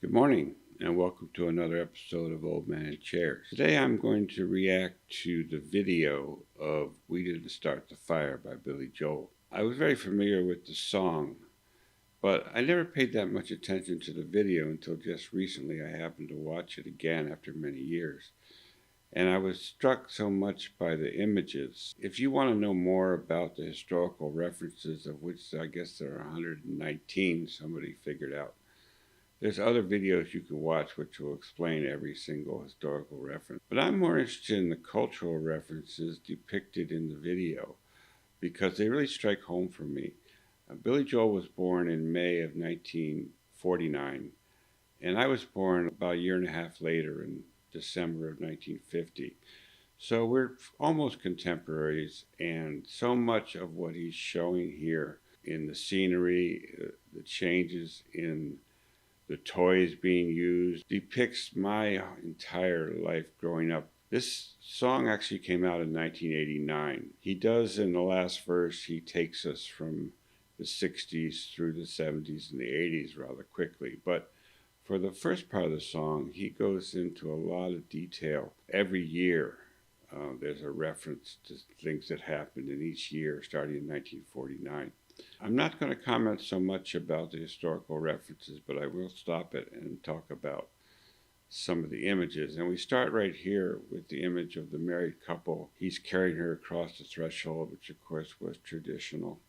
Good morning, and welcome to another episode of Old Man in Chairs. Today I'm going to react to the video of We Didn't Start the Fire by Billy Joel. I was very familiar with the song, but I never paid that much attention to the video until just recently. I happened to watch it again after many years, and I was struck so much by the images. If you want to know more about the historical references, of which I guess there are 119, somebody figured out, there's other videos you can watch which will explain every single historical reference. But I'm more interested in the cultural references depicted in the video because they really strike home for me. Billy Joel was born in May of 1949, and I was born about a year and a half later in December of 1950. So we're almost contemporaries, and so much of what he's showing here in the scenery, the changes in the toys being used, depicts my entire life growing up. This song actually came out in 1989. He does, in the last verse, he takes us from the 60s through the 70s and the 80s rather quickly. But for the first part of the song, he goes into a lot of detail. Every year, there's a reference to things that happened in each year, starting in 1949. I'm not going to comment so much about the historical references, but I will stop it and talk about some of the images. And we start right here with the image of the married couple. He's carrying her across the threshold, which of course was traditional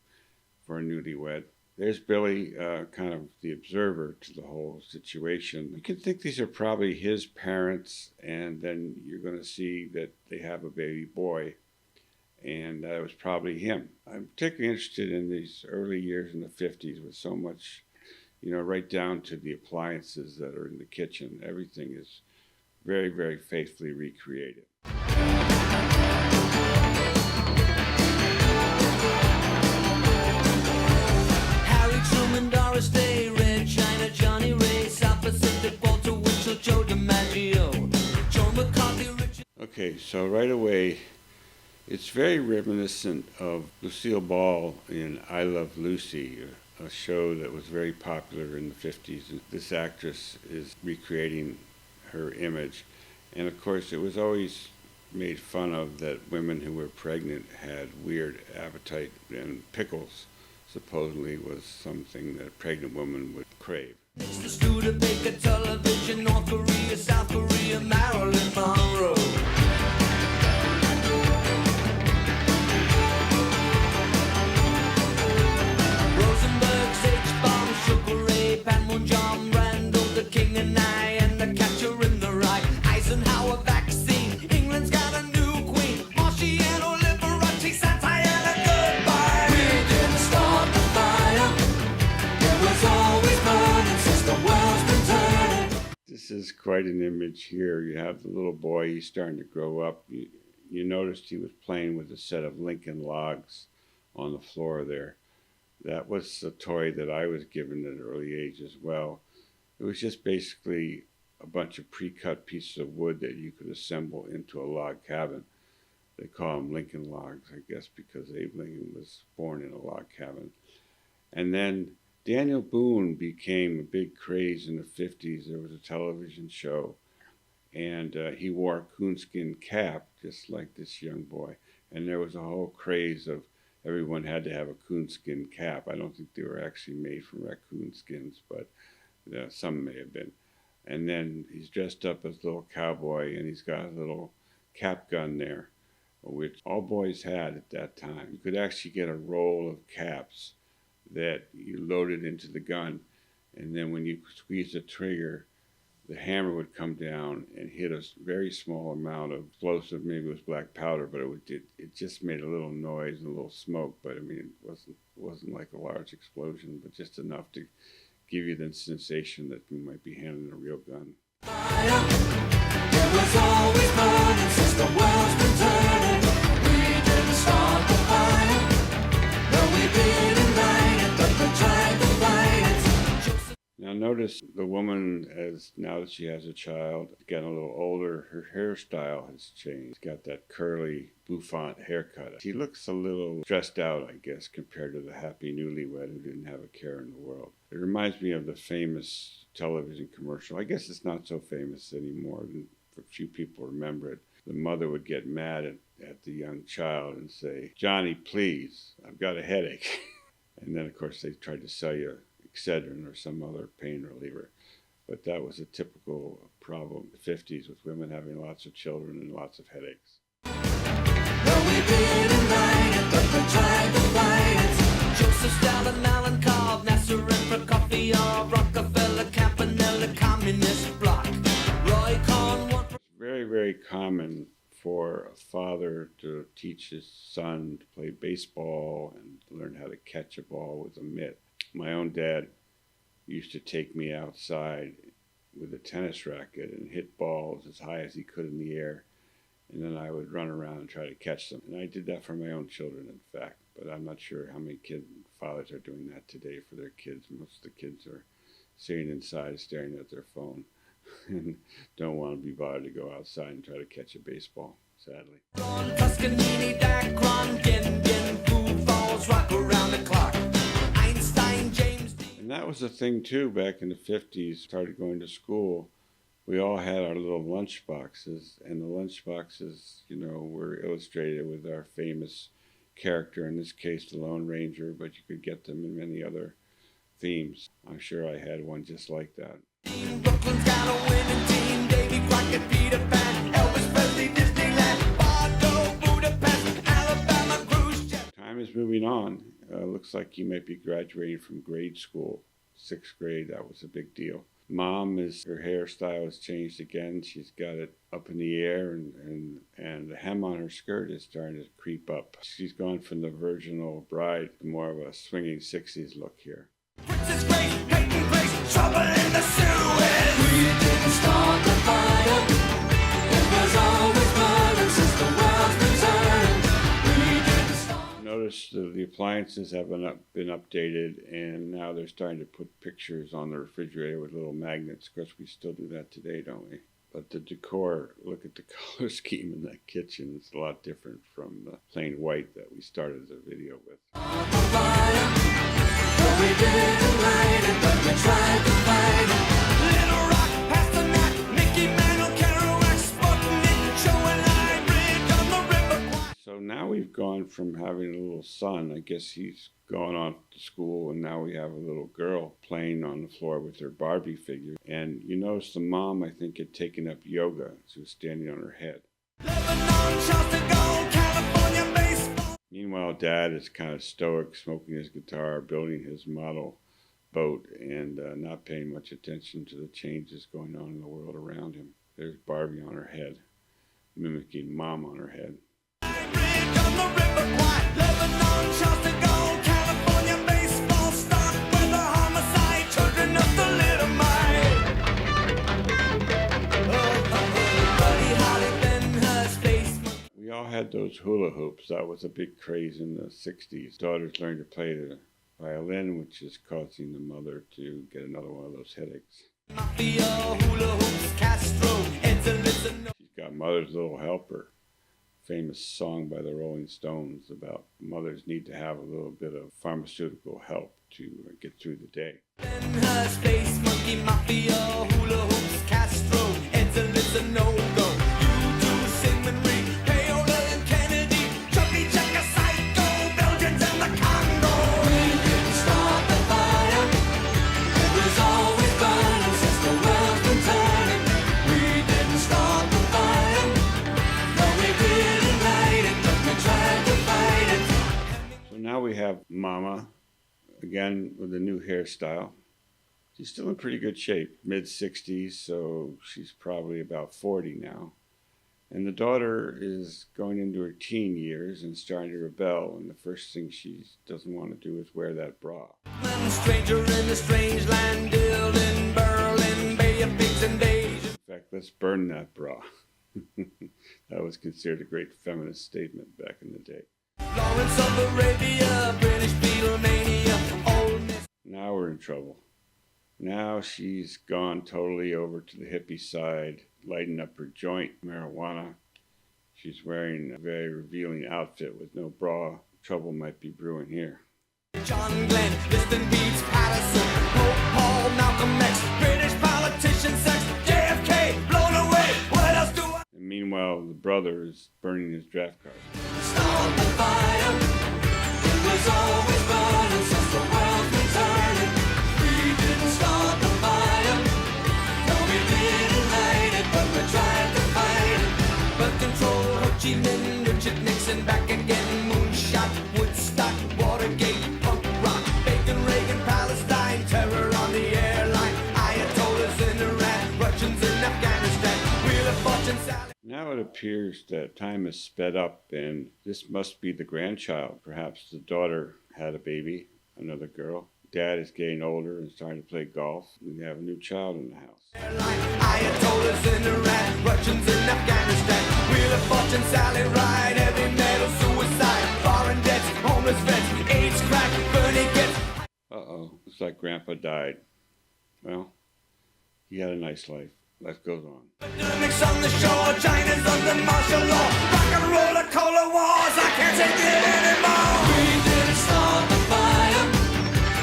for a newlywed. There's Billy, kind of the observer to the whole situation. You can think these are probably his parents, and then you're going to see that they have a baby boy. And that was probably him. I'm particularly interested in these early years in the 50s with so much, right down to the appliances that are in the kitchen. Everything is very, very faithfully recreated. Harry Truman, Doris Day, Red China, Johnny Ray, South Pacific, Walter Winchell, Joe DiMaggio, Joe McCarthy, Richard. Okay, so right away, it's very reminiscent of Lucille Ball in I Love Lucy, a show that was very popular in the 50s. And this actress is recreating her image. And of course, it was always made fun of that women who were pregnant had weird appetite, and pickles supposedly was something that a pregnant woman would crave. It's the Studebaker television, North Korea, South Korea, Marilyn Monroe. This is quite an image here. You have the little boy, he's starting to grow up. You noticed he was playing with a set of Lincoln logs on the floor there. That was a toy that I was given at an early age as well. It was just basically a bunch of pre-cut pieces of wood that you could assemble into a log cabin. They call them Lincoln logs, I guess, because Abe Lincoln was born in a log cabin. And then Daniel Boone became a big craze in the 50s. There was a television show, and he wore a coonskin cap, just like this young boy. And there was a whole craze of everyone had to have a coonskin cap. I don't think they were actually made from raccoon skins, but some may have been. And then he's dressed up as a little cowboy, and he's got a little cap gun there, which all boys had at that time. You could actually get a roll of caps that you loaded into the gun, and then when you squeeze the trigger, the hammer would come down and hit a very small amount of explosive. Maybe it was black powder, but it just made a little noise and a little smoke. But I mean, it wasn't like a large explosion, but just enough to give you the sensation that you might be handling a real gun. There was always burning since the world's been turning. We didn't start the fire. No, we didn't light it, but we tried to fight it. Now notice the woman, now that she has a child, getting a little older, her hairstyle has changed. She's got that curly bouffant haircut. She looks a little stressed out, I guess, compared to the happy newlywed who didn't have a care in the world. It reminds me of the famous television commercial. I guess it's not so famous anymore. A few people remember it. The mother would get mad at the young child and say, "Johnny, please, I've got a headache." And then, of course, they tried to sell you Excedrin or some other pain reliever. But that was a typical problem in the 50s with women having lots of children and lots of headaches. Well, we didn't write it, but we tried to fight it. Joseph Stalin, Alan Cobb, Nasser and Prokofiev, Rockefeller, Campanella, Communist Bloc, Roy Cohn. It's very, very common for a father to teach his son to play baseball and learn how to catch a ball with a mitt. My own dad used to take me outside with a tennis racket and hit balls as high as he could in the air, and then I would run around and try to catch them. And I did that for my own children, in fact, but I'm not sure how many fathers are doing that today for their kids. Most of the kids are sitting inside staring at their phone and don't want to be bothered to go outside and try to catch a baseball, sadly. Toscanini, Dacron, Yen, Foo Falls, rock around the clock. Einstein, James Dean. And that was the thing too back in the 50s. Started going to school, we all had our little lunch boxes, and the lunch boxes, were illustrated with our famous character, in this case the Lone Ranger, but you could get them in many other themes. I'm sure I had one just like that. Brooklyn's got a winning team. Davy Crockett, Peter Pan, Elvis Presley, Disneyland, Bardo, Budapest, Alabama cruise jet. Time is moving on. Looks like you might be graduating from grade school. 6th grade, that was a big deal. Mom, her hairstyle has changed again. She's got it up in the air, and the hem on her skirt is starting to creep up. She's gone from the virginal bride to more of a swinging 60s look here. Princess Grace, Peyton Place, trouble in the Suez. We didn't start the fire. It was always burning since the world's been turning. We didn't start. Notice the appliances have been updated, and now they're starting to put pictures on the refrigerator with little magnets. Of course, we still do that today, don't we? But the decor, look at the color scheme in that kitchen. It's a lot different from the plain white that we started the video with. Well, we didn't write it, but we tried to fight it. Little Rock, Pasternak, Mickey Mantle, Kerouac, Sputnik, Joe and I bridge on the river Kwai. So now we've gone from having a little son, I guess he's gone off to school, and now we have a little girl playing on the floor with her Barbie figure. And you notice the mom, I think, had taken up yoga. She was standing on her head. Lebanon, Charleston, Gold, California baseball. Meanwhile, Dad is kind of stoic, smoking his guitar, building his model boat, and not paying much attention to the changes going on in the world around him. There's Barbie on her head, mimicking Mom on her head. Bridge on the river Kwai. Lebanon, Charleston, Gold, California baseball stock with the homicide children of the little Buddy Holly, Ben Hurst, Space Monkey. We all had those hula hoops. That was a big craze in the 60s. Daughters learned to play the violin, which is causing the mother to get another one of those headaches. Mafia, hula hoops, Castro, listen. She's got Mother's Little Helper, famous song by the Rolling Stones about mothers need to have a little bit of pharmaceutical help to get through the day. Ben Hurst, Space Monkey, Mafia, hula hoops, Castro, listen, no go. U2, Sigmund Reed, Paola and Kennedy, Chubby Checker, Psycho, Belgians and the Congo. We didn't start the fire. It was always burning since the world's been turning. We didn't start the fire. No, we didn't light it, but we tried to fight it. So now we have Mama, again with a new hairstyle. She's still in pretty good shape, mid-60s, so she's probably about 40 now. And the daughter is going into her teen years and starting to rebel, and the first thing she doesn't want to do is wear that bra. I'm a stranger in a strange land, in Berlin, Bay of Pigs invasion. In fact, let's burn that bra. That was considered a great feminist statement back in the day. Lawrence of Arabia, British Beatlemania, Ole Miss. Now we're in trouble. Now she's gone totally over to the hippie side, lighting up her joint, marijuana. She's wearing a very revealing outfit with no bra. Trouble might be brewing here. John Glenn, Liston Beats, Patterson, Pope Paul, Malcolm X, British the brother is burning his draft card. Start the fire. It was always burning since the world's been turning. We didn't start the fire. No, we didn't light it, but we tried to fight it. But control, Ho Chi Minh, Richard Nixon, back again. Moonshot, Woodstock, Watergate, punk rock, Bacon, Reagan, Palestine, terror on the airline, Ayatollahs in Iran, Russians in Afghanistan, Wheel of Fortune, Sally. Now it appears that time has sped up, and this must be the grandchild. Perhaps the daughter had a baby, another girl. Dad is getting older and starting to play golf. We have a new child in the house. Ayatollahs in Iran, Russians in Afghanistan, Wheel of Fortune, Sally Ride, heavy metal, suicide, foreign debts, homeless vets, AIDS, crack, burning gets. Uh-oh, looks like Grandpa died. Well, he had a nice life. Life goes on. Epidemics on the shore, China's under martial law, rock and roller, cola wars, I can't take it anymore. We didn't start the fire,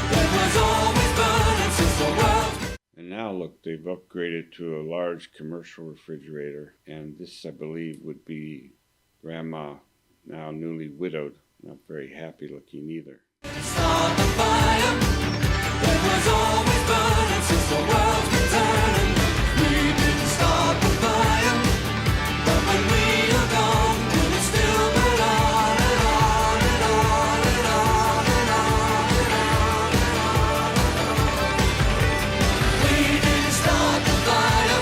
that was always burning since the world. And now look, they've upgraded to a large commercial refrigerator. And this, I believe, would be Grandma, now newly widowed. Not very happy looking either. Start the fire, that was always burning since the world's been turning. We didn't start the fire, but when we are gone, will it still burn on and on and on and on and on and on and on and on. We didn't start the fire,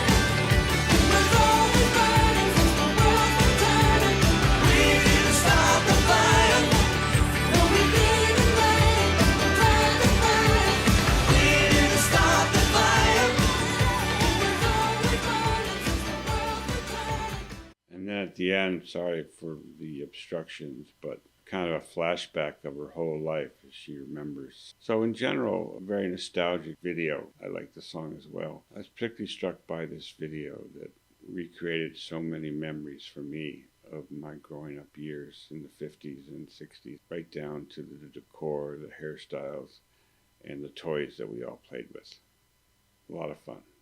it was always burning since the world's been turning. We didn't start the fire, no we didn't light it, but we tried to fight it. We didn't start the fire, it was always burning since the world's been turning. And then at the end, sorry for the obstructions, but kind of a flashback of her whole life as she remembers. So in general, a very nostalgic video. I like the song as well. I was particularly struck by this video that recreated so many memories for me of my growing up years in the 50s and 60s, right down to the decor, the hairstyles, and the toys that we all played with. A lot of fun.